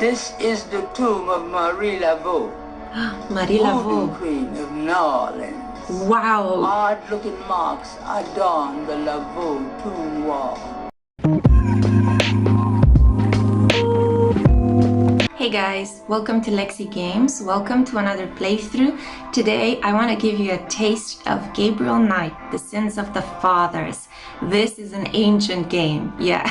This is the tomb of Marie Laveau, Marie Voodoo Laveau. Queen of New Orleans. Wow. Odd-looking marks adorn the Laveau tomb wall. Hey guys, welcome to Lexi Games. Welcome to another playthrough. Today I want to give you a taste of Gabriel Knight, The Sins of the Fathers. This is an ancient game. Yeah,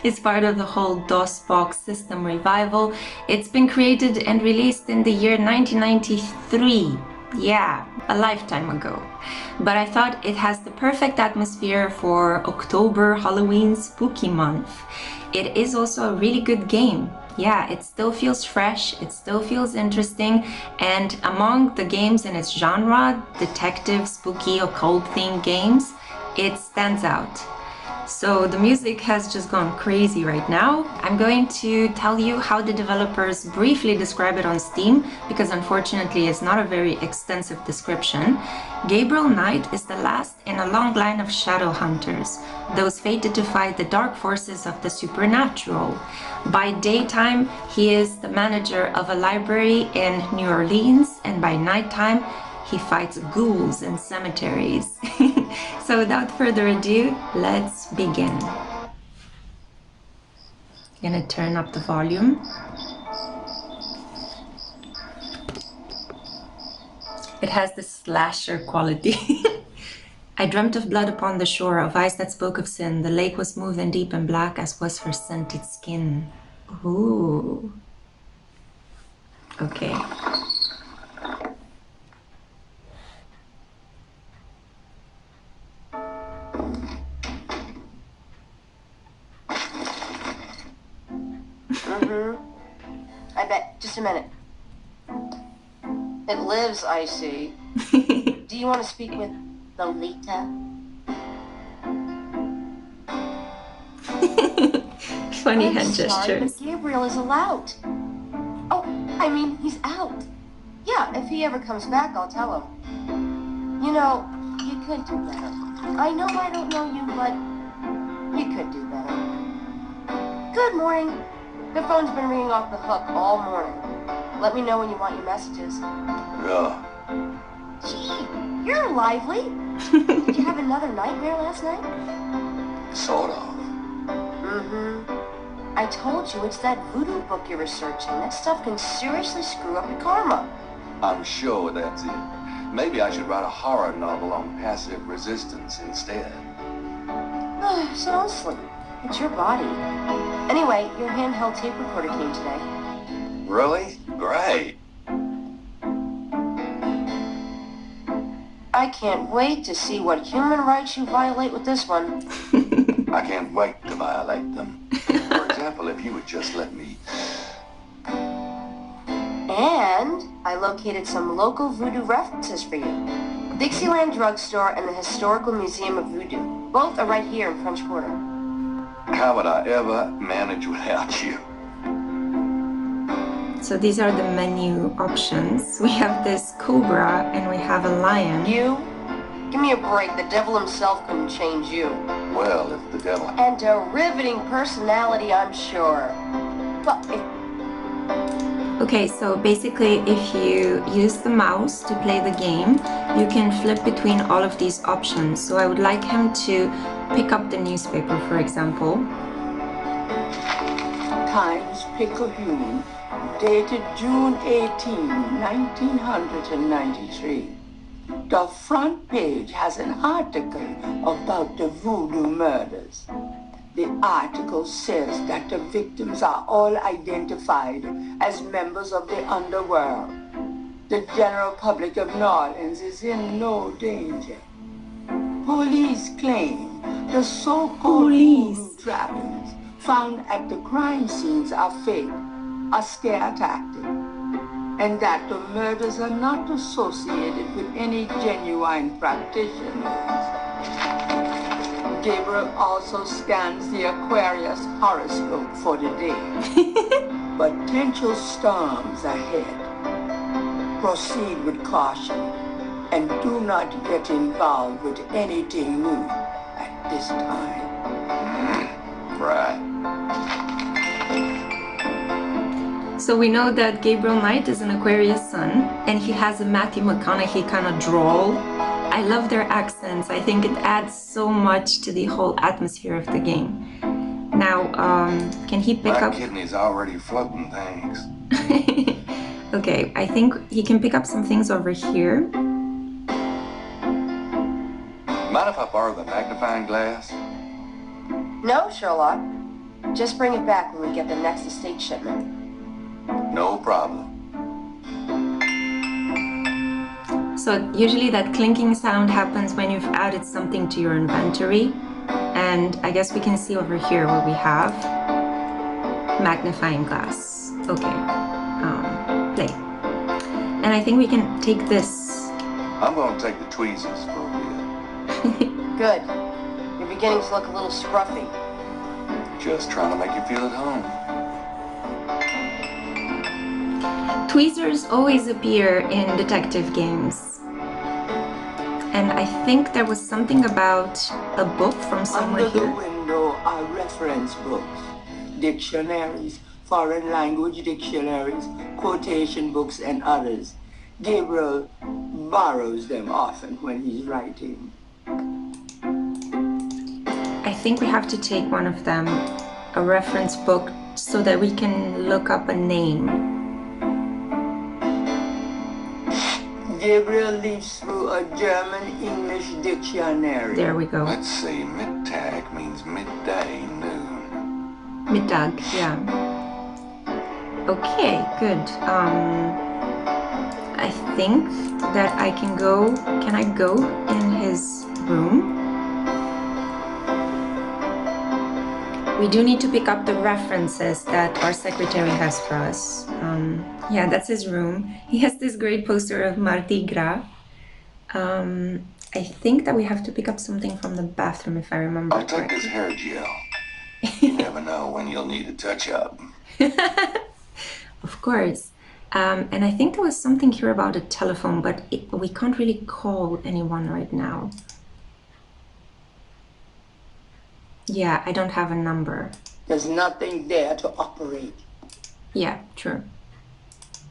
it's part of the whole DOSBox system revival. It's been created and released in the year 1993. Yeah, a lifetime ago. But I thought it has the perfect atmosphere for October, Halloween, spooky month. It is also a really good game. Yeah, it still feels fresh, it still feels interesting, and among the games in its genre, detective, spooky, occult themed games, it stands out. So the music has just gone crazy right now. I'm going to tell you how the developers briefly describe it on Steam, because unfortunately it's not a very extensive description. Gabriel Knight is the last in a long line of shadow hunters, those fated to fight the dark forces of the supernatural. By daytime, he is the manager of a library in New Orleans, and by nighttime, he fights ghouls in cemeteries. So without further ado, let's begin. I'm gonna turn up the volume. It has the slasher quality. I dreamt of blood upon the shore, of eyes that spoke of sin. The lake was smooth and deep and black, as was her scented skin. Ooh. Okay. I bet. Just a minute. It lives, I see. Do you want to speak with Lolita? Funny I'm hand sorry, gestures. but Gabriel is allowed. Oh, I mean, he's out. Yeah, if he ever comes back, I'll tell him. You know, you could do better. I know I don't know you, but you could do better. Good morning. The phone's been ringing off the hook all morning. Let me know when you want your messages. Yeah. Gee, you're lively. Did you have another nightmare last night? Sort of. I told you it's that voodoo book you're researching. That stuff can seriously screw up your karma. I'm sure that's it. Maybe I should write a horror novel on passive resistance instead. So don't sleep. It's your body. Anyway, your handheld tape recorder came today. Really? Great. I can't wait to see what human rights you violate with this one. I can't wait to violate them. For example, if you would just let me... And I located some local voodoo references for you. Dixieland Drugstore and the Historical Museum of Voodoo. Both are right here in French Quarter. How would I ever manage without you? So these are the menu options. We have this cobra and we have a lion. You? Give me a break. The devil himself couldn't change you. Well, if the devil... And a riveting personality, I'm sure. But if... Okay, so basically if you use the mouse to play the game, you can flip between all of these options. So I would like him to pick up the newspaper, for example. Times Picayune, dated June 18, 1993. The front page has an article about the Voodoo murders. The article says that the victims are all identified as members of the underworld. The general public of New Orleans is in no danger. Police claim the so-called voodoo trappings found at the crime scenes are fake, a scare tactic, and that the murders are not associated with any genuine practitioners. Gabriel also scans the Aquarius horoscope for the day. Potential storms ahead. Proceed with caution and do not get involved with anything new at this time. Right. So we know that Gabriel Knight is an Aquarius sun, and he has a Matthew McConaughey kind of drawl. I love their accents. I think it adds so much to the whole atmosphere of the game. Now, can he pick My up? kidney's already floating, thanks. Okay, I think he can pick up some things over here. Mind if I borrow the magnifying glass? No, Sherlock. Just bring it back when we get the next estate shipment. No problem. So usually that clinking sound happens when you've added something to your inventory. And I guess we can see over here what we have. Magnifying glass. Okay. Play. And I think we can take this. I'm gonna take the tweezers for a bit. Good. You're beginning to look a little scruffy. Just trying to make you feel at home. Tweezers always appear in detective games. And I think there was something about a book from somewhere Under the here. window are reference books, dictionaries, foreign language dictionaries, quotation books, and others. Gabriel borrows them often when he's writing. I think we have to take one of them, a reference book, so that we can look up a name. Gabriel leaves through a German-English dictionary. There we go. Let's see, Mittag means midday, noon. Mittag, yeah. Okay, good. I think that I can go. Can I go in his room? We do need to pick up the references that our secretary has for us. Yeah, that's his room. He has this great poster of Mardi Gras. I think that we have to pick up something from the bathroom, if I remember I'll take this correctly. hair gel. You never know when you'll need a touch-up. Of course. And I think there was something here about a telephone, but we can't really call anyone right now. Yeah, I don't have a number. There's nothing there to operate. Yeah, true.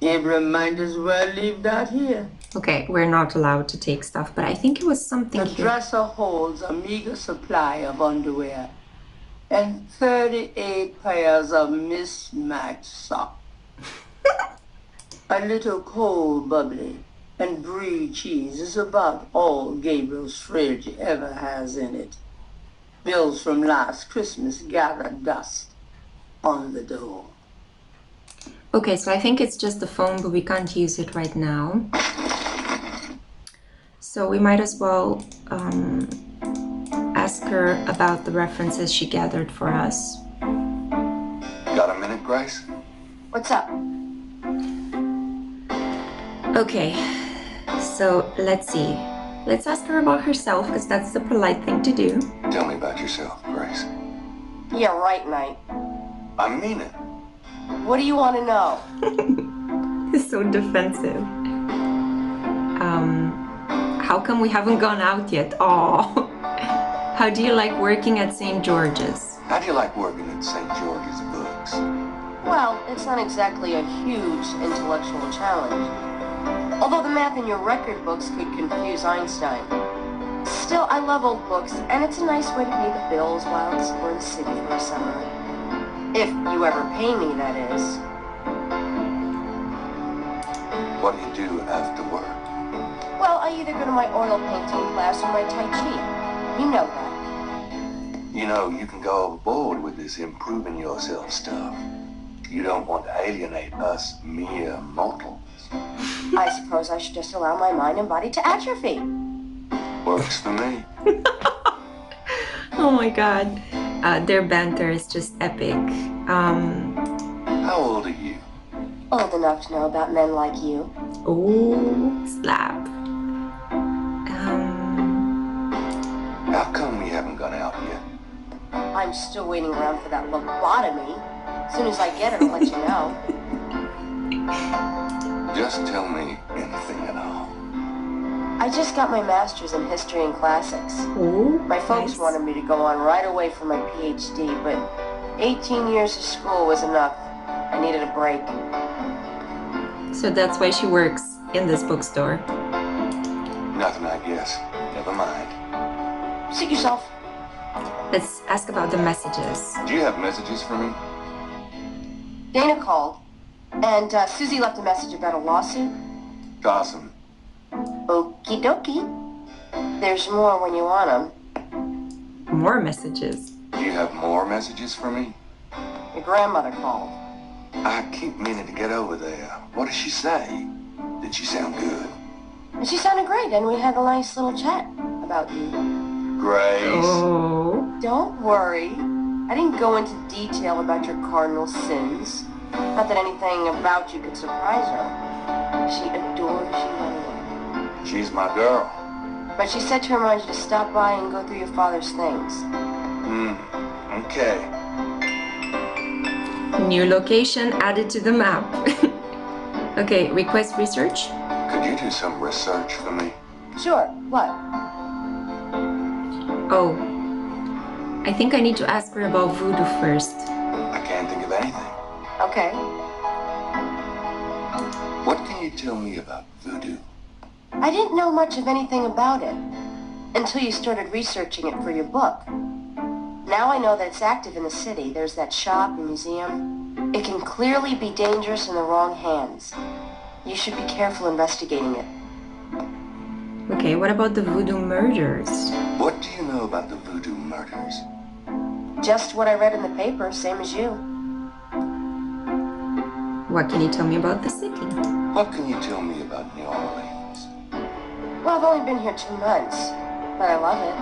Gabriel might as well leave that here. Okay, we're not allowed to take stuff, but I think it was something The here. dresser holds a meager supply of underwear and 38 pairs of mismatched socks. A little cold bubbly and brie cheese is about all Gabriel's fridge ever has in it. Bills from last Christmas gather dust on the door. Okay, so I think it's just the phone, but we can't use it right now. So we might as well ask her about the references she gathered for us. Got a minute, Grace? What's up? Okay, so let's see. Let's ask her about herself, because that's the polite thing to do. Tell me about yourself, Grace. Yeah, right, Knight. I mean it. What do you want to know? It's so defensive. How come we haven't gone out yet? Oh, how do you like working at St. George's? How do you like working at St. George's Books? Well, it's not exactly a huge intellectual challenge. Although the math in your record books could confuse Einstein. Still, I love old books, and it's a nice way to pay the bills while exploring the city for a summer. If you ever pay me, that is. What do you do after work? Well, I either go to my oil painting class or my Tai Chi. You know that. You know, you can go overboard with this improving yourself stuff. You don't want to alienate us mere mortals. I suppose I should just allow my mind and body to atrophy. Works for me. Oh my god. Their banter is just epic. How old are you? Old enough to know about men like you. Oh, slap. How come we haven't gone out yet? I'm still waiting around for that lobotomy. As soon as I get it, I'll let you know. Just tell me anything at all. I just got my master's in history and classics. Oh, My folks nice. wanted me to go on right away for my PhD, but 18 years of school was enough. I needed a break. So that's why she works in this bookstore. Nothing, I guess. Never mind. Suit yourself. Let's ask about the messages. Do you have messages for me? Dana called, and Susie left a message about a lawsuit. Awesome. Okie dokie. There's more when you want them. More messages. Do you have more messages for me? Your grandmother called. I keep meaning to get over there. What did she say? Did she sound good? And she sounded great, and we had a nice little chat about you. Grace. Oh. Don't worry. I didn't go into detail about your cardinal sins. Not that anything about you could surprise her. She adores you anyway. She's my girl. But she said to remind you to stop by and go through your father's things. Okay. New location added to the map. Okay, request research. Could you do some research for me? Sure. What? Oh, I think I need to ask her about voodoo first. I can't think of anything. Okay. What can you tell me about voodoo? I didn't know much of anything about it until you started researching it for your book. Now I know that it's active in the city. There's that shop and museum. It can clearly be dangerous in the wrong hands. You should be careful investigating it. Okay, what about the voodoo murders? What do you know about the voodoo murders? Just what I read in the paper, same as you. What can you tell me about the city? What can you tell me about New Orleans? Well, I've only been here 2 months, but I love it.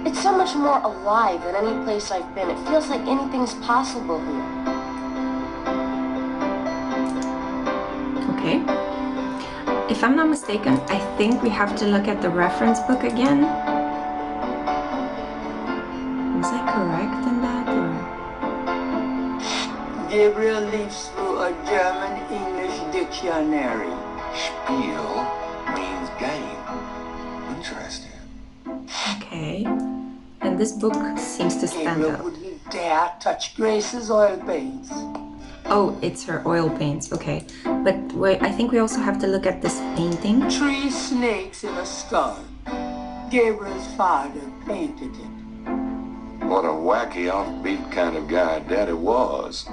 It's so much more alive than any place I've been. It feels like anything's possible here. Okay. If I'm not mistaken, I think we have to look at the reference book again. Was I correct in that? Or? Gabriel leafs through a German-English dictionary. Spiel means game. Interesting. Okay. And this book seems to stand Gabriel out. wouldn't dare touch Grace's oil paints. Oh, it's her oil paints. Okay. But wait, I think we also have to look at this painting. 3 snakes in a skull. Gabriel's father painted it. What a wacky, offbeat kind of guy Daddy was.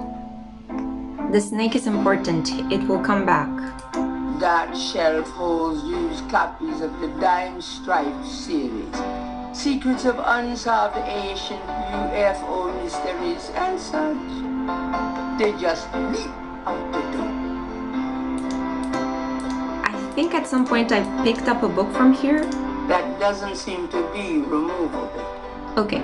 The snake is important. It will come back. That shelf holds used copies of the Dime Stripe series. Secrets of unsolved ancient UFO mysteries and such. They just leap out the door. I think at some point I picked up a book from here. That doesn't seem to be removable. Okay.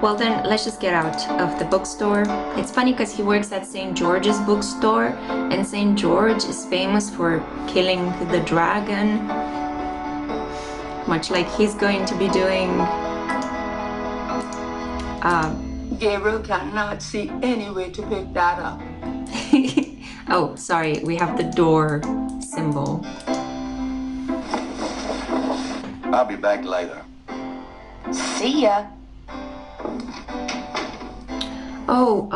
Well then, let's just get out of the bookstore. It's funny because he works at St. George's bookstore, and St. George is famous for killing the dragon. Much like he's going to be doing... Gabriel cannot see any way to pick that up. Oh, sorry, we have the door symbol. I'll be back later. See ya. Oh,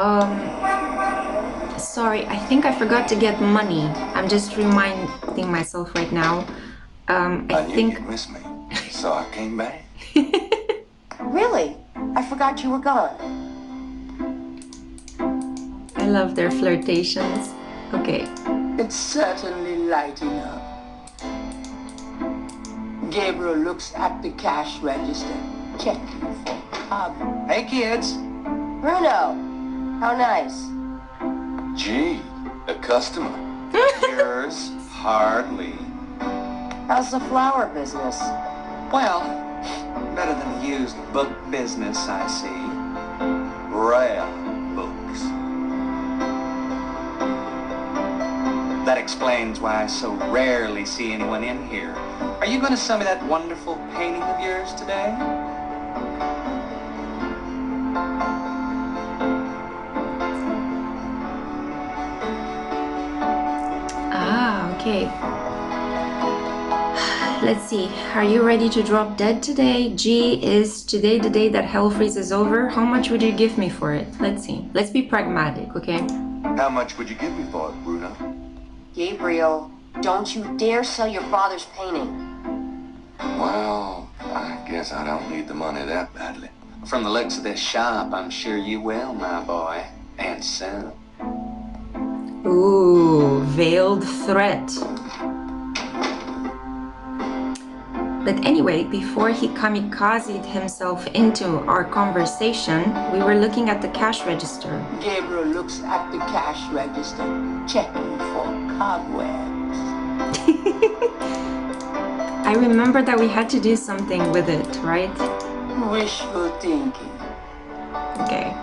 sorry, I think I forgot to get money. I'm just reminding myself right now. I I knew think... you'd miss me, so I came back. Really? I forgot you were gone. I love their flirtations. Okay. It's certainly lighting up. Gabriel looks at the cash register, checking for cover. Hey kids, Bruno, how nice. Gee, a customer. yours hardly. How's the flower business? Well, better than the used book business, I see. Rare books. That explains why I so rarely see anyone in here. Are you going to sell me that wonderful painting of yours today? Ah, okay. Let's see. Are you ready to drop dead today? G, is today the day that hell freezes over? How much would you give me for it? Let's see. Let's be pragmatic, okay? How much would you give me for it, Bruno? Gabriel, don't you dare sell your father's painting. Well, I guess I don't need the money that badly. From the looks of this shop, I'm sure you will, my boy. And soon. Ooh, veiled threat. But anyway, before he kamikazed himself into our conversation, we were looking at the cash register. Gabriel looks at the cash register, checking for cobwebs. I remember that we had to do something with it, right? Wishful thinking. Okay.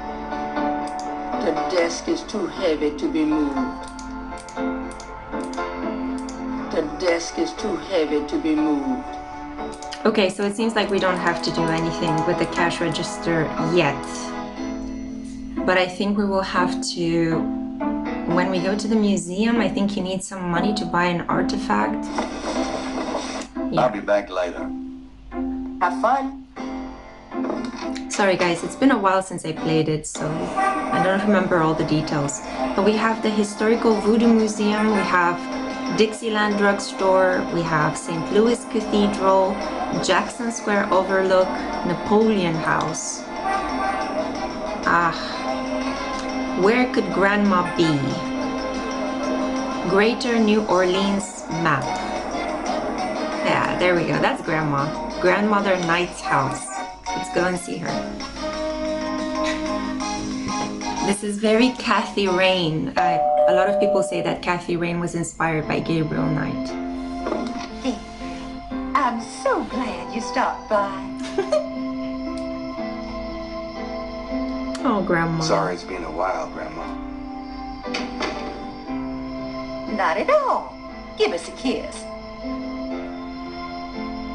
The desk is too heavy to be moved. The desk is too heavy to be moved. Okay, so it seems like we don't have to do anything with the cash register yet. But I think we will have to, when we go to the museum, I think you need some money to buy an artifact. I'll be back later. Have fun. Sorry guys, it's been a while since I played it, so I don't remember all the details. But we have the Historical Voodoo Museum, we have Dixieland Drugstore, we have St. Louis Cathedral, Jackson Square Overlook, Napoleon House. Where could Grandma be? Greater New Orleans map. Yeah, there we go, that's Grandma. Grandmother Knight's house. Let's go and see her. This is very Kathy Rain. A lot of people say that Kathy Rain was inspired by Gabriel Knight. I'm so glad you stopped by. Oh, Grandma. Sorry it's been a while, Grandma. Not at all. Give us a kiss.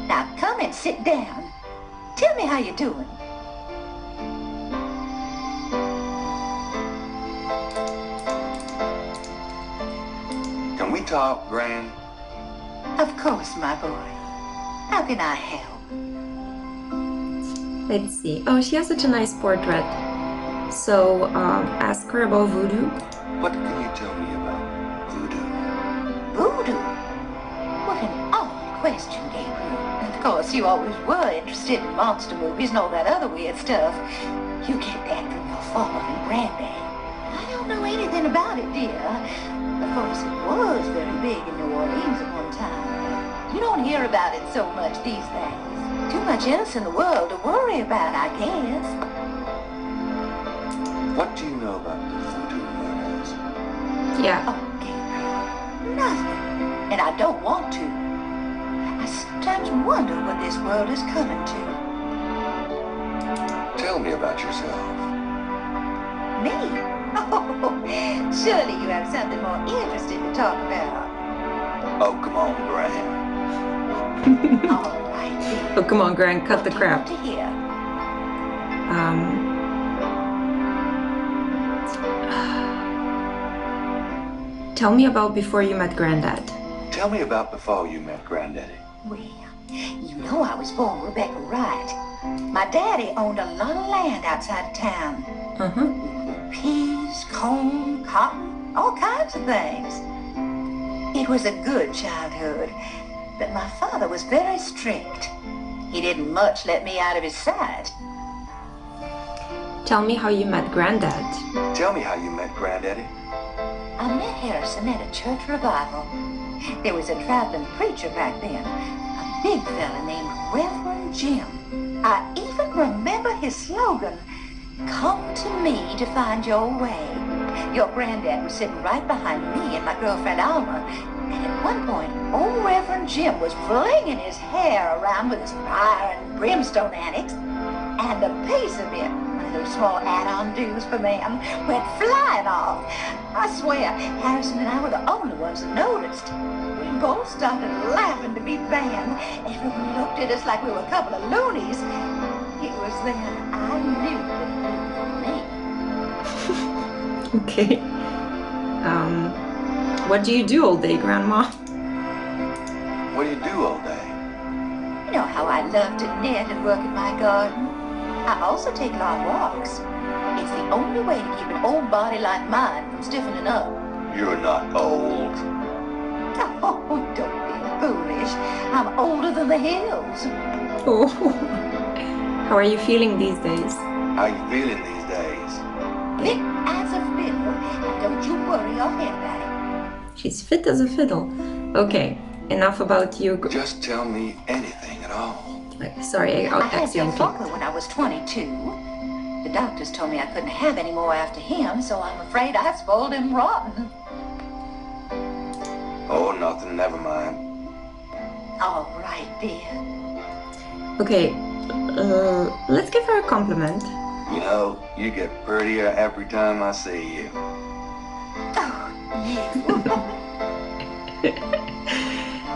Now come and sit down. Tell me how you're doing. Can we talk, Gran? Of course, my boy. How can I help? Let's see. Oh, she has such a nice portrait. So, ask her about voodoo. What can you tell me about Voodoo? Voodoo? What an odd question, Gabriel. Of course, you always were interested in monster movies and all that other weird stuff. You get that from your father and granddad. I don't know anything about it, dear. Of course, it was very big in New Orleans at one time. You don't hear about it so much these days. Too much else in the world to worry about, I guess. What do you know about the Voodoo murders? Yeah. Oh, Gabriel, nothing. And I don't want to. I sometimes wonder what this world is coming to. Tell me about yourself. Me? Oh, surely you have something more interesting to talk about. Oh, come on, Gran. All right, then. Oh, come on, Gran, cut the What do you want crap. to hear? Tell me about before you met Granddad. Tell me about before you met Granddaddy. Well, you know I was born Rebecca Wright. My daddy owned a lot of land outside of town. Peas, corn, cotton, all kinds of things. It was a good childhood, but my father was very strict. He didn't much let me out of his sight. Tell me how you met Granddad. Tell me how you met Granddaddy. I met Harrison at a church revival. There was a traveling preacher back then, a big fella named Reverend Jim. I even remember his slogan, "Come to me to find your way." Your granddad was sitting right behind me and my girlfriend Alma, and at one point, old Reverend Jim was flinging his hair around with his fire and brimstone antics, and a piece of it, one of those small add-on-dos for man, went flying off. I swear, Harrison and I were the only ones that noticed. We both started laughing to beat the band. Everyone looked at us like we were a couple of loonies. It was then I knew that it was me. Okay. What do you do all day, Grandma? What do you do all day? You know how I love to knit and work in my garden. I also take long walks. It's the only way to keep an old body like mine from stiffening up. You're not old. Oh, don't be foolish. I'm older than the hills. Oh. How are you feeling these days? How you feeling these days? Fit as a fiddle. And don't you worry your head about it. She's fit as a fiddle. Okay, enough about you. Just tell me anything at all. Sorry, I'll I had text you your on father when I was 22. The doctors told me I couldn't have any more after him, so I'm afraid I spoiled him rotten. Oh, nothing, never mind. All right, dear. Okay, let's give her a compliment. You know, you get prettier every time I see you. Oh, you.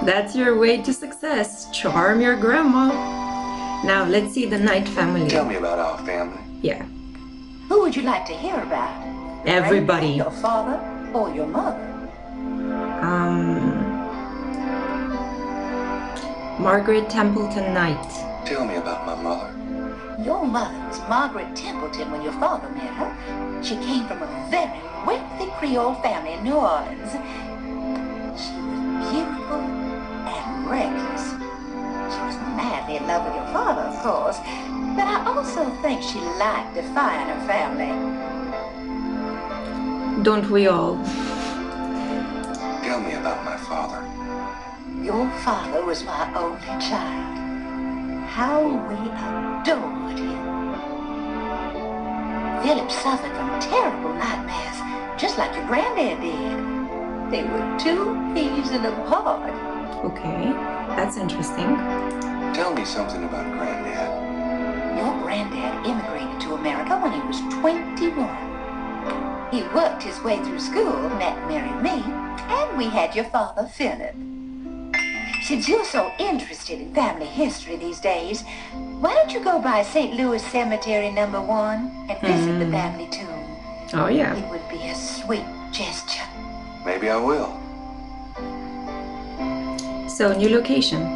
That's your way to success. Charm your grandma. Now let's see the Knight family. Tell me about our family. Yeah, Who would you like to hear about? everybody. Your father or your mother? Margaret Templeton Knight. Tell me about my mother. Your mother was Margaret Templeton when your father met her. She came from a very wealthy Creole family in New Orleans. She was beautiful and reckless. She was madly in love with your father, of course, but I also think she liked defying her family. Don't we all? Tell me about my father. Your father was my only child. How we adored him. Philip suffered from terrible nightmares, just like your granddad did. They were two peas in a pod. Okay, that's interesting. Tell me something about Granddad. Your granddad immigrated to America when he was 21. He worked his way through school, met and married me, and we had your father, Philip. Since you're so interested in family history these days, why don't you go by St. Louis Cemetery No. 1 and visit the family tomb? Oh yeah. It would be a sweet gesture. Maybe I will. So new location.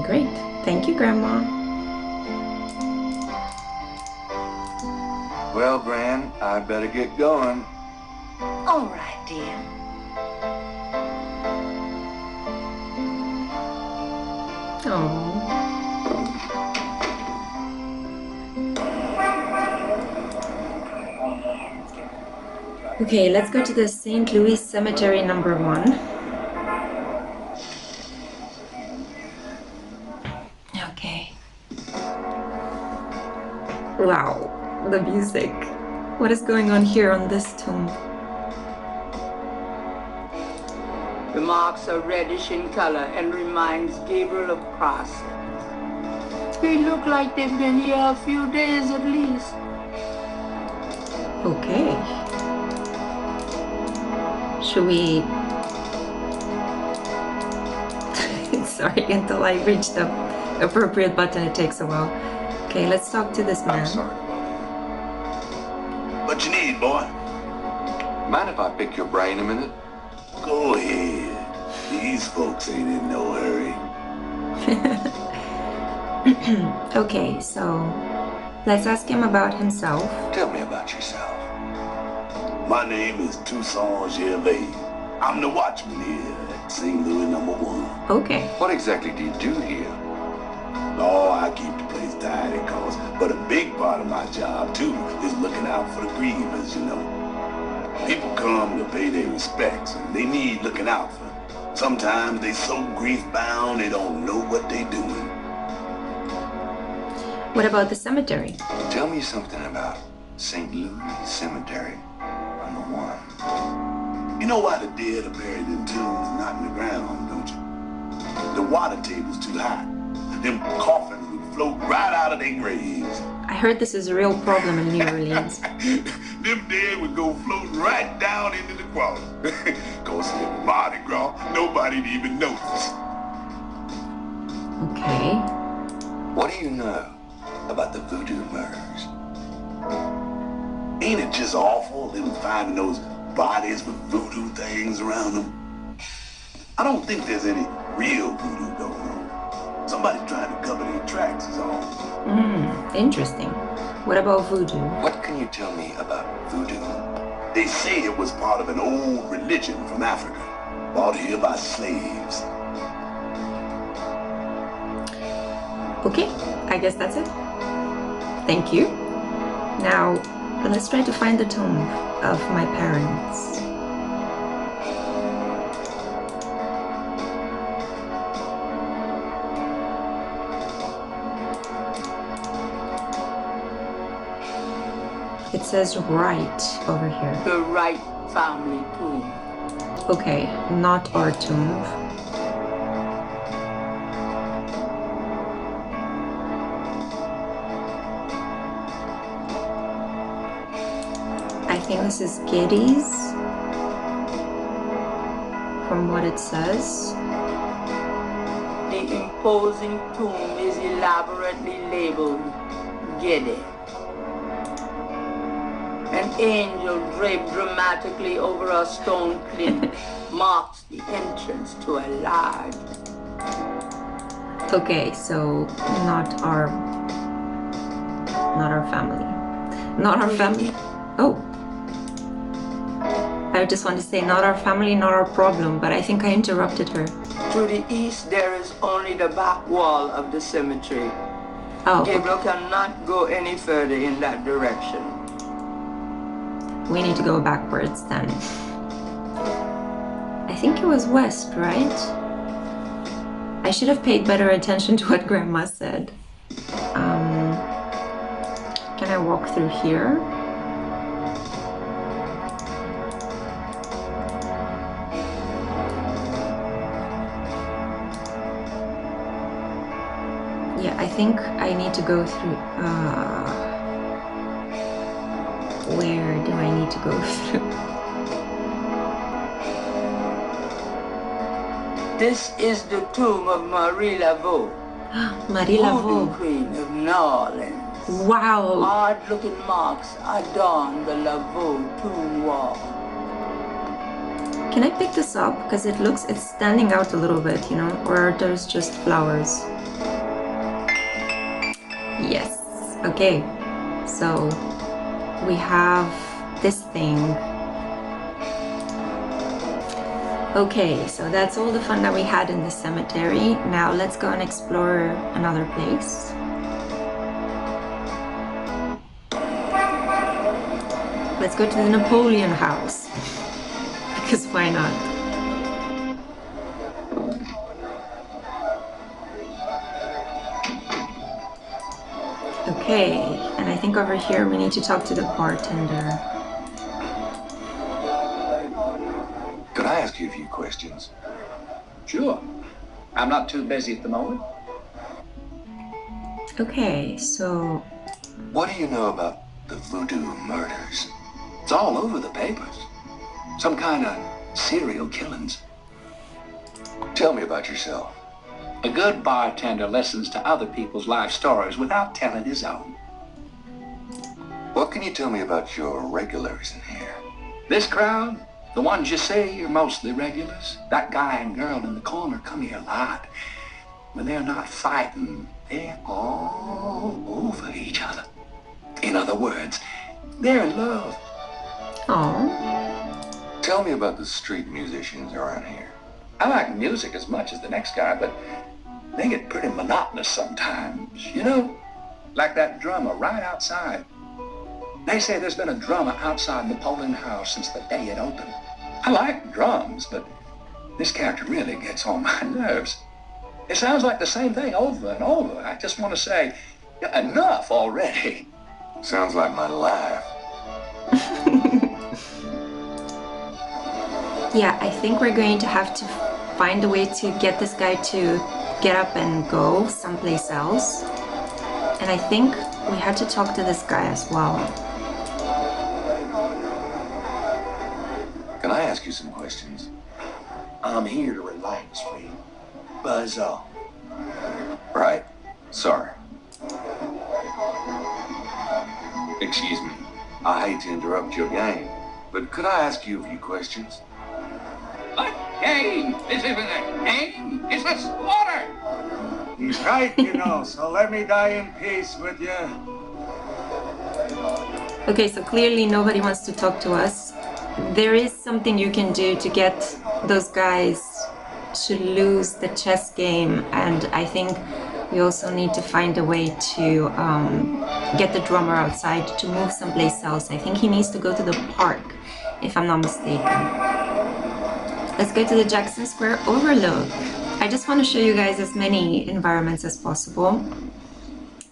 Great. Thank you, Grandma. Well, Gran, I better get going. All right, dear. Oh. Okay, let's go to the St. Louis Cemetery No. 1. Okay. Wow, the music. What is going on here on this tomb? The marks are reddish in color and reminds Gabriel of Cross. They look like they've been here a few days at least. Okay. Should we... Sorry, until I reach the appropriate button, it takes a while. Okay, let's talk to this man. I'm sorry to bother you. What you need, boy? Mind if I pick your brain a minute? Go ahead. These folks ain't in no hurry. Okay, so let's ask him about himself. Tell me about yourself. My name is Toussaint Gervais. I'm the watchman here at St. Louis No. 1. Okay. What exactly do you do here? Oh, I keep the place tidy, cause, but a big part of my job, too, is looking out for the grievers, you know. People come to pay their respects, and they need looking out for. Sometimes they so grief-bound, they don't know what they doing. What about the cemetery? Tell me something about St. Louis Cemetery No. 1. You know why the dead are buried in tombs, not in the ground, don't you? The water table's too high. Them coffins would float right out of their graves. I heard this is a real problem in New Orleans. Them dead would go floating right down into the water. Cause if Mardi Gras, nobody'd even notice. Okay. What do you know about the Voodoo murders? Ain't it just awful, them finding those bodies with voodoo things around them? I don't think there's any real voodoo going on. Somebody's trying to cover their tracks is all. Interesting. What about voodoo? What can you tell me about voodoo? They say it was part of an old religion from Africa, brought here by slaves. Okay, I guess that's it. Thank you. Now, let's try to find the tomb of my parents. It says right over here. The Wright family tomb. Okay, not our tomb. I think this is Geddes, from what it says. The imposing tomb is elaborately labeled Gede. An angel draped dramatically over a stone plinth marks the entrance to a large. Okay, so not our family. Not our family. Oh. I just want to say not our family, not our problem, but I think I interrupted her. To the east, there is only the back wall of the cemetery. Oh, Gabriel cannot go any further in that direction. we need to go backwards then. I think it was west, right? I should have paid better attention to what Grandma said. Can I walk through here? Yeah, I think I need to go through. Where do I need to go through? This is the tomb of Marie Laveau, Marie Voodoo Laveau. Queen of New Orleans. Wow. Odd-looking marks adorn the Laveau tomb wall. Can I pick this up? Because it's standing out a little bit, you know? Or there's just flowers. Yes. Okay. So we have this thing. Okay, so that's all the fun that we had in the cemetery. Now let's go and explore another place. Let's go to the Napoleon house. Because why not? Okay, and I think over here we need to talk to the bartender. Could I ask you a few questions? Sure. I'm not too busy at the moment. Okay, so What do you know about the Voodoo murders? It's all over the papers. Some kind of serial killings. Tell me about yourself. A good bartender listens to other people's life stories without telling his own. What can you tell me about your regulars in here? This crowd, the ones you see are mostly regulars. That guy and girl in the corner come here a lot. When they're not fighting, they're all over each other. In other words, they're in love. oh, Tell me about the street musicians around here. I like music as much as the next guy, but they get pretty monotonous sometimes. You know, like that drummer right outside. They say there's been a drummer outside Napoleon House since the day it opened. I like drums, but this character really gets on my nerves. It sounds like the same thing over and over. I just want to say, enough already. Sounds like my life. yeah, I think we're going to have to find a way to get this guy to get up and go someplace else. And I think we had to talk to this guy as well. Can I ask you some questions? I'm here to relax, friend. Buzz off. Right. Sorry. Excuse me. I hate to interrupt your game, but could I ask you a few questions? What game? This isn't a game. It's a slaughter. He's right, you know, so let me die in peace, would you? Okay, so clearly nobody wants to talk to us. There is something you can do to get those guys to lose the chess game, and I think we also need to find a way to get the drummer outside to move someplace else. I think he needs to go to the park, if I'm not mistaken. Let's go to the Jackson Square Overlook. I just want to show you guys as many environments as possible.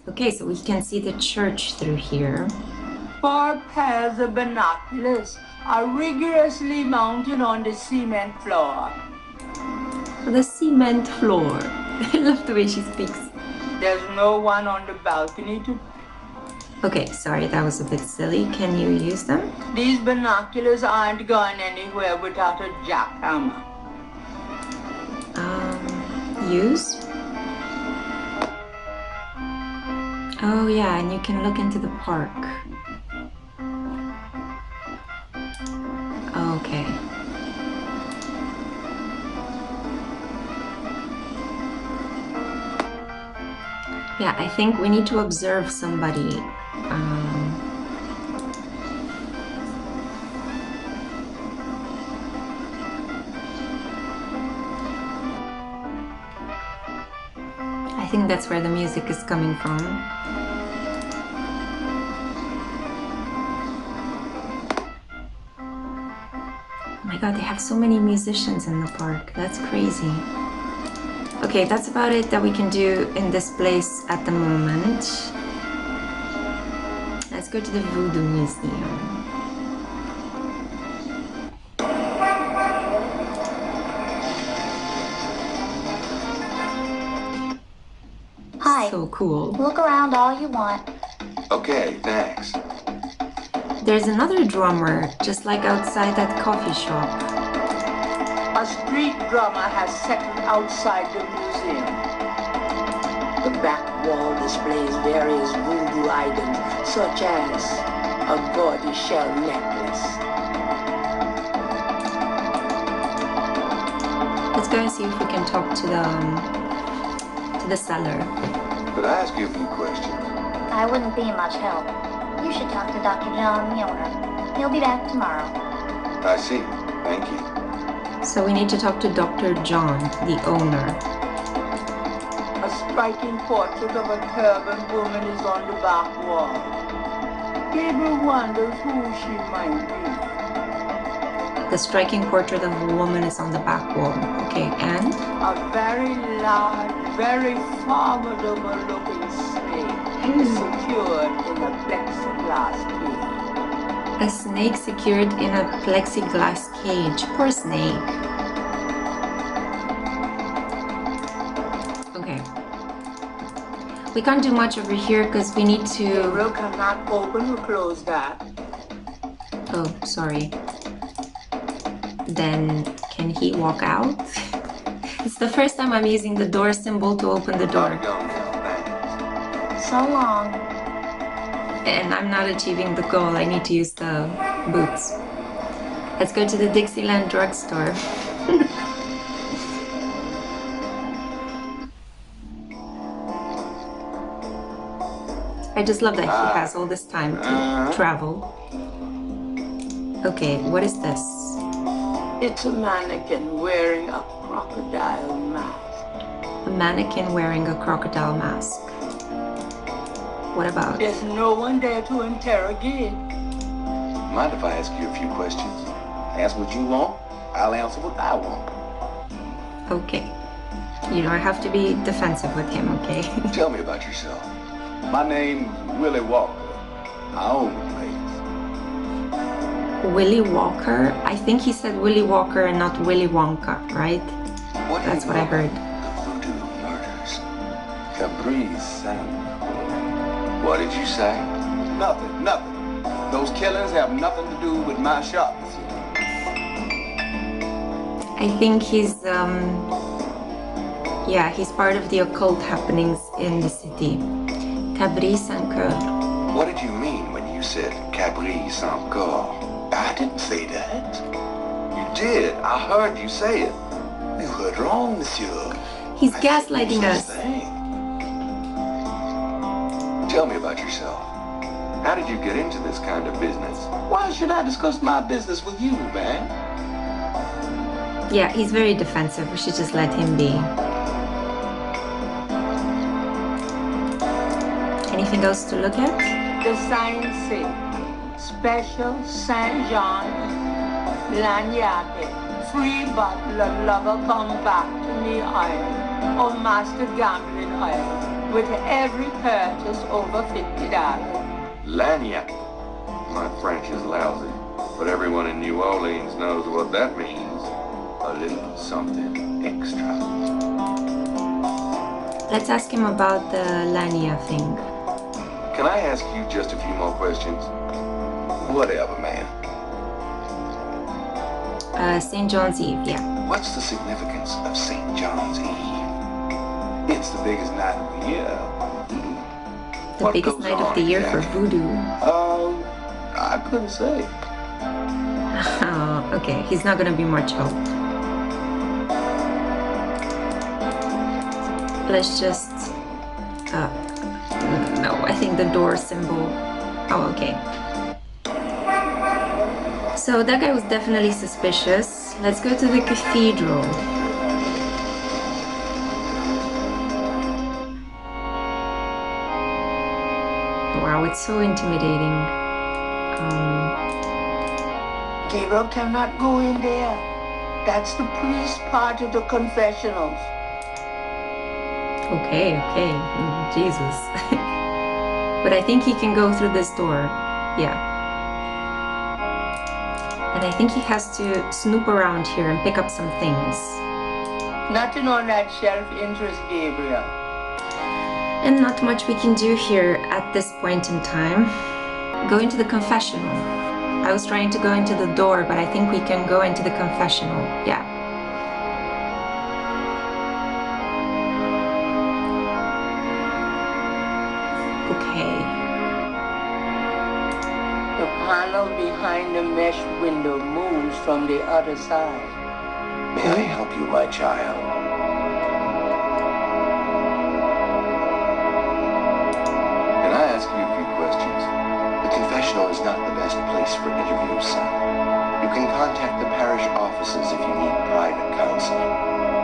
Okay, so we can see the church through here. 4 pairs of binoculars are rigorously mounted on the cement floor. The cement floor. I love the way she speaks. There's no one on the balcony to... Okay, sorry, that was a bit silly. Can you use them? These binoculars aren't going anywhere without a jackhammer. Use? Oh yeah, and you can look into the park. Okay. Yeah, I think we need to observe somebody. I think that's where the music is coming from. Oh my god, they have so many musicians in the park. That's crazy. Okay, that's about it that we can do in this place at the moment. Let's go to the Voodoo Museum. Hi. So cool. Look around all you want. Okay, thanks. There's another drummer, just like outside that coffee shop. A street drummer has settled outside the museum. The back wall displays various voodoo items, such as a gaudy shell necklace. Let's go and see if we can talk to the seller. Could I ask you a few questions? I wouldn't be much help. You should talk to Dr. John, the owner. He'll be back tomorrow. I see. Thank you. So we need to talk to Dr. John, the owner. A striking portrait of a turbaned woman is on the back wall. Gabriel wonders who she might be. The striking portrait of a woman is on the back wall. Okay, and? A very large, very formidable looking snake is secured in a plexiglass cage. A snake secured in a plexiglass cage. Poor snake. Okay. We can't do much over here because we need to... Gabriel cannot open or close that. Oh, sorry. Then can he walk out? It's the first time I'm using the door symbol to open the door. So long. And I'm not achieving the goal. I need to use the boots. Let's go to the Dixieland drugstore. I just love that he has all this time to travel. Okay, what is this? It's a mannequin wearing a crocodile mask. A mannequin wearing a crocodile mask. What about? There's no one there to interrogate. Mind if I ask you a few questions? Ask what you want, I'll answer what I want. Okay. You don't have to be defensive with him, okay? Tell me about yourself. My name's Willie Walker. I own the place. Willie Walker? I think he said Willie Walker and not Willy Wonka, right? What do That's you what know I heard. about the Voodoo murders? Caprice, Sam. What did you say? Nothing. Those killings have nothing to do with my shop, monsieur. I think he's yeah, he's part of the occult happenings in the city. Cabri sans cœur. What did you mean when you said Cabri sans corps? I didn't say that. You did. I heard you say it. You heard wrong, monsieur. He's I gaslighting said no us. such thing. Tell me about yourself. How did you get into this kind of business? Why should I discuss my business with you, man? Yeah, he's very defensive. We should just let him be. Anything else to look at? The signs say, Special Saint John Lanyake, free bottle of lover come back to me oil, or master gambling oil, with every purchase over $50. Lagniappe. My French is lousy, but everyone in New Orleans knows what that means. A little something extra. Let's ask him about the Lania thing. Can I ask you just a few more questions? Whatever, man. St. John's Eve, yeah. What's the significance of St. John's Eve? It's the biggest night of the year. The What biggest goes night of on the year for exactly? Voodoo. I couldn't say. Oh, okay, he's not gonna be much help. Let's just... no, I think the door symbol... Oh, okay. So that guy was definitely suspicious. Let's go to the cathedral. Wow, it's so intimidating. Gabriel cannot go in there. That's the priest part of the confessionals. Okay, Jesus. But I think he can go through this door. Yeah. And I think he has to snoop around here and pick up some things. Nothing on that shelf interests Gabriel. And not much we can do here at this point in time. Go into the confessional. I was trying to go into the door, but I think we can go into the confessional. Yeah. Okay. The panel behind the mesh window moves from the other side. May I help you, my child? Can I ask you a few questions? The confessional is not the best place for interviews, son. You can contact the parish offices if you need private counseling.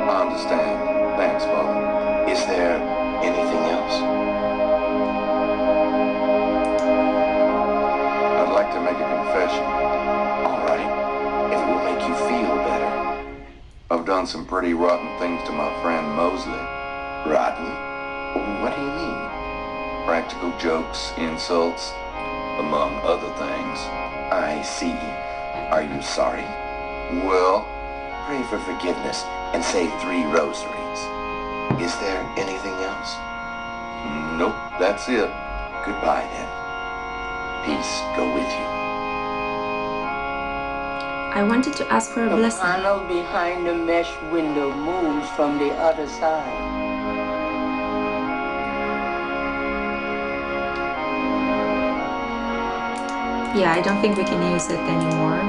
I understand. Thanks, Father. Is there anything else? I'd like to make a confession. All right. If it will make you feel better. I've done some pretty rotten things to my friend Mosley. Rotten? What do you mean? Practical jokes, insults, among other things. I see. Are you sorry? Well, Pray for forgiveness and say 3 rosaries. Is there anything else? nope, that's it. Goodbye, then. Peace go with you. I wanted to ask for a The blessing. panel behind the mesh window moves from the other side. Yeah, I don't think we can use it anymore.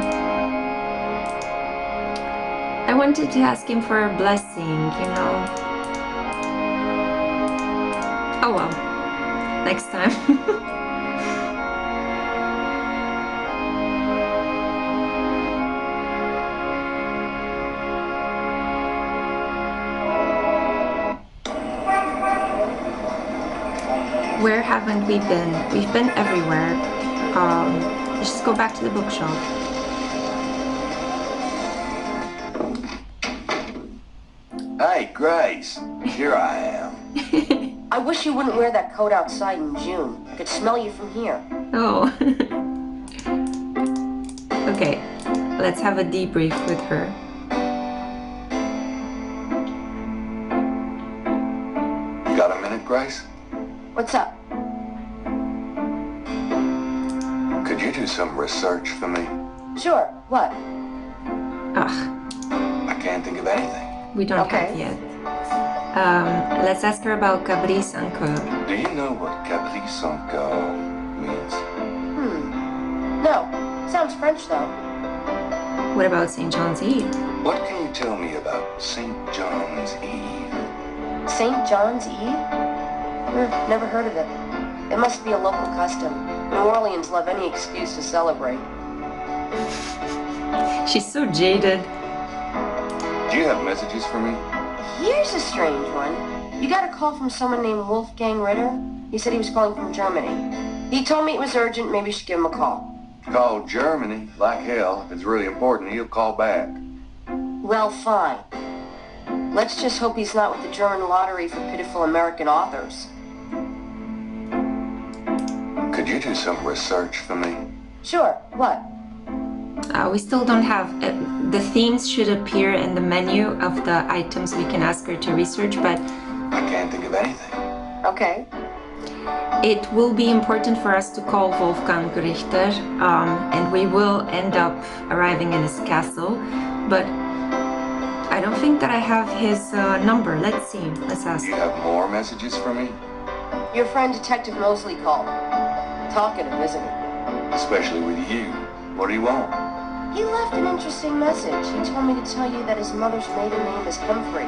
I wanted to ask him for a blessing, you know. Oh well, next time. Where haven't we been? We've been everywhere. Let's just go back to the bookshop. Hey, Grace. Here I am. I wish you wouldn't wear that coat outside in June. I could smell you from here. Oh. Okay, let's have a debrief with her. You got a minute, Grace? What's up? Could you do some research for me? Sure. What? Ugh, I can't think of anything. we don't Okay. have yet. Let's ask her about Cabrice encore. Do you know what Cabrice encore means? No. Sounds French, though. What about St. John's Eve? What can you tell me about St. John's Eve? St. John's Eve? Never heard of it. It must be a local custom. New Orleans love any excuse to celebrate. She's so jaded. Do you have messages for me? Here's a strange one. You got a call from someone named Wolfgang Ritter? He said he was calling from Germany. He told me it was urgent, maybe you should give him a call. Call Germany. Like hell. If it's really important, he'll call back. Well, fine. Let's just hope he's not with the German lottery for pitiful American authors. Could you do some research for me? Sure, what? We still don't have... the themes should appear in the menu of the items we can ask her to research, but... I can't think of anything. Okay. It will be important for us to call Wolfgang Richter, and we will end up arriving in his castle, but I don't think that I have his number. Let's see. Let's ask. Do you have more messages for me? Your friend Detective Mosley called. Talkative, isn't he? Especially with you. What do you want? He left an interesting message. He told me to tell you that his mother's maiden name is Humphrey.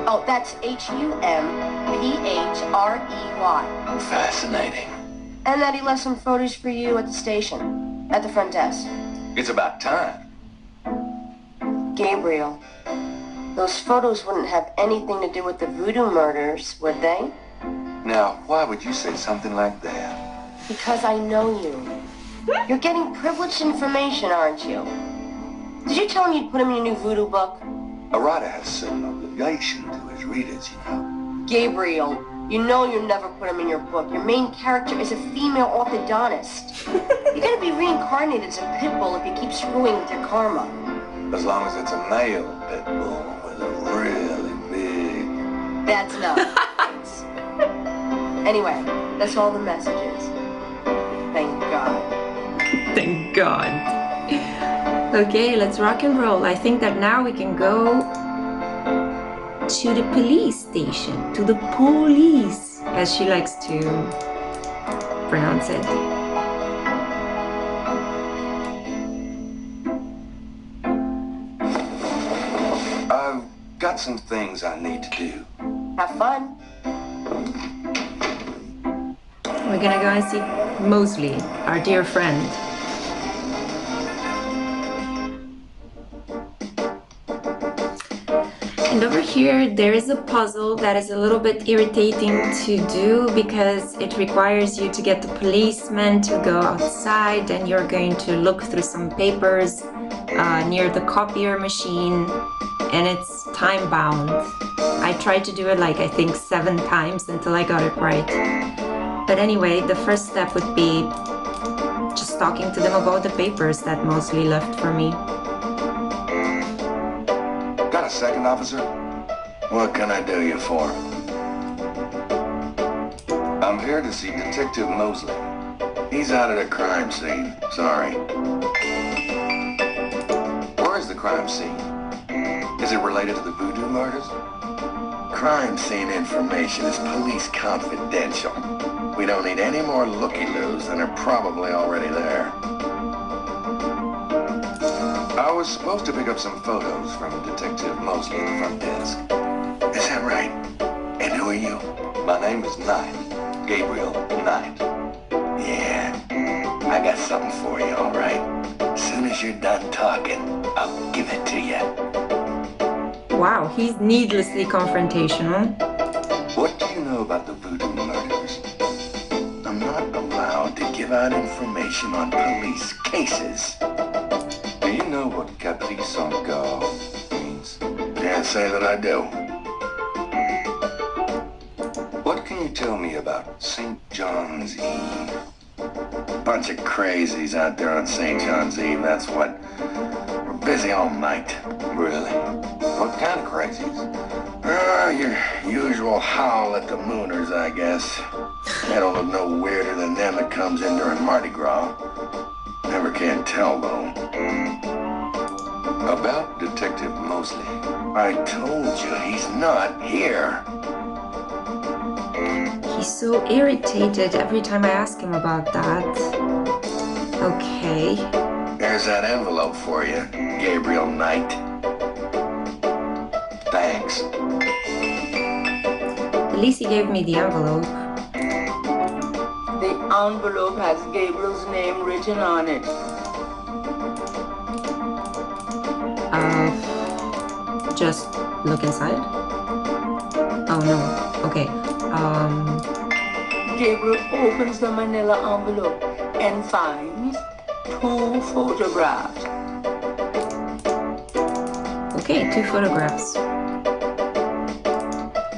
Oh, that's Humphrey. Fascinating. And that he left some photos for you at the station, at the front desk. It's about time. Gabriel, those photos wouldn't have anything to do with the Voodoo murders, would they? Now, why would you say something like that? Because I know you. You're getting privileged information, aren't you? Did you tell him you'd put him in your new Voodoo book? A writer has certain obligation to his readers, you know. Gabriel, you know you never put him in your book. Your main character is a female orthodontist. You're gonna be reincarnated as a pit bull if you keep screwing with your karma. As long as it's a male pit bull with a really big... That's not. Anyway, that's all the messages. Thank God. Thank God. Okay, let's rock and roll. I think that now we can go to the police station, to the police, as she likes to pronounce it. I've got some things I need to do. Have fun. We're gonna go and see Mosley, our dear friend. And over here, there is a puzzle that is a little bit irritating to do because it requires you to get the policeman to go outside and you're going to look through some papers near the copier machine, and it's time bound. I tried to do it like I think 7 times until I got it right. But anyway, the first step would be just talking to them about the papers that Mosley left for me. Got a second, officer? What can I do you for? I'm here to see Detective Mosley. He's out at a crime scene. Sorry. Where is the crime scene? Is it related to the Voodoo murders? Crime scene information is police confidential. We don't need any more looky-loos than are probably already there. I was supposed to pick up some photos from Detective Mosley at the front desk. Is that right? And who are you? My name is Knight. Gabriel Knight. Yeah, I got something for you, all right? As soon as you're done talking, I'll give it to you. Wow, he's needlessly confrontational. What do you know about the Voodoo murders? I'm not allowed to give out information on police cases. Do you know what caprice en garde means? Can't say that I do. What can you tell me about St. John's Eve? Bunch of crazies out there on St. John's Eve, that's what. We're busy all night. Really? What kind of crazies? Your usual howl at the mooners, I guess. They don't look no weirder than them that comes in during Mardi Gras. Never can tell, though. About Detective Mosley. I told you, he's not here. He's so irritated every time I ask him about that. Okay. Here's that envelope for you, Gabriel Knight. Thanks. At least he gave me the envelope. The envelope has Gabriel's name written on it. Just look inside. Oh no. Okay. Gabriel opens the manila envelope and finds 2 photographs. Okay, 2 photographs.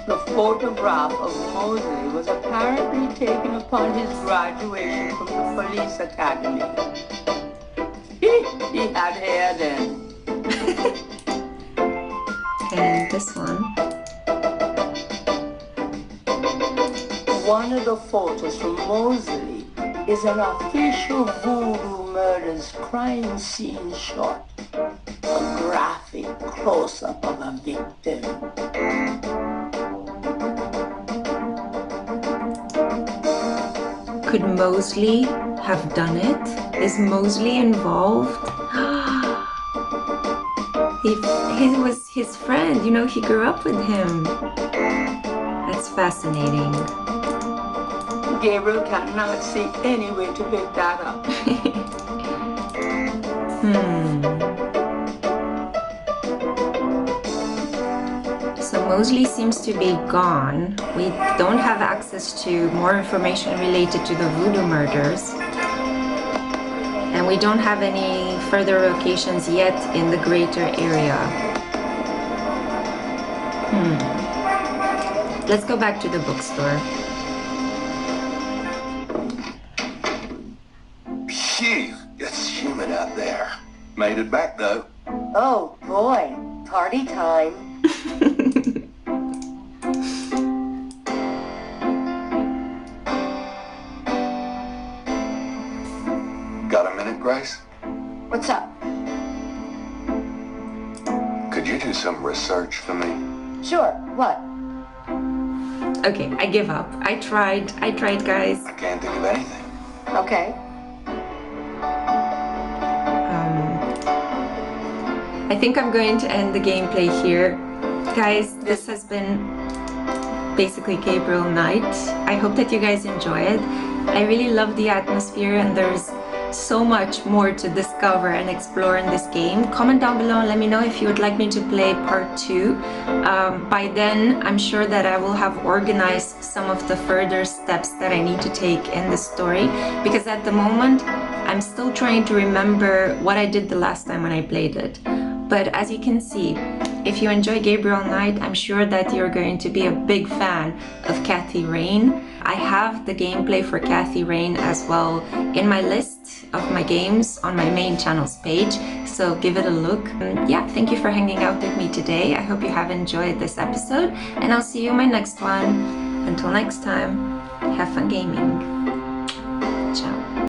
The photograph of Mosley was apparently taken upon his graduation from the police academy. He had hair then. And this one. One of the photos from Mosley is an official Voodoo Murders crime scene shot. A graphic close-up of a victim. Could Mosley have done it? Is Mosley involved? He was his friend, you know, he grew up with him. That's fascinating. Gabriel cannot see any way to pick that up. So Mosley seems to be gone. We don't have access to more information related to the Voodoo murders. And we don't have any further locations yet in the greater area. Let's go back to the bookstore. Phew, it's humid out there. Made it back though. Oh boy, party time. Got a minute, Grace? What's up? Could you do some research for me? Sure, what? Okay, I give up. I tried guys. I can't think of anything. Okay. I think I'm going to end the gameplay here. Guys, this has been basically Gabriel Knight. I hope that you guys enjoy it. I really love the atmosphere and there's so much more to discover and explore in this game. Comment down below and let me know if you would like me to play part 2. By then, I'm sure that I will have organized some of the further steps that I need to take in the story, because at the moment, I'm still trying to remember what I did the last time when I played it. But as you can see, if you enjoy Gabriel Knight, I'm sure that you're going to be a big fan of Kathy Rain. I have the gameplay for Kathy Rain as well in my list of my games on my main channel's page, so give it a look. Yeah, thank you for hanging out with me today. I hope you have enjoyed this episode, and I'll see you in my next one. Until next time, have fun gaming.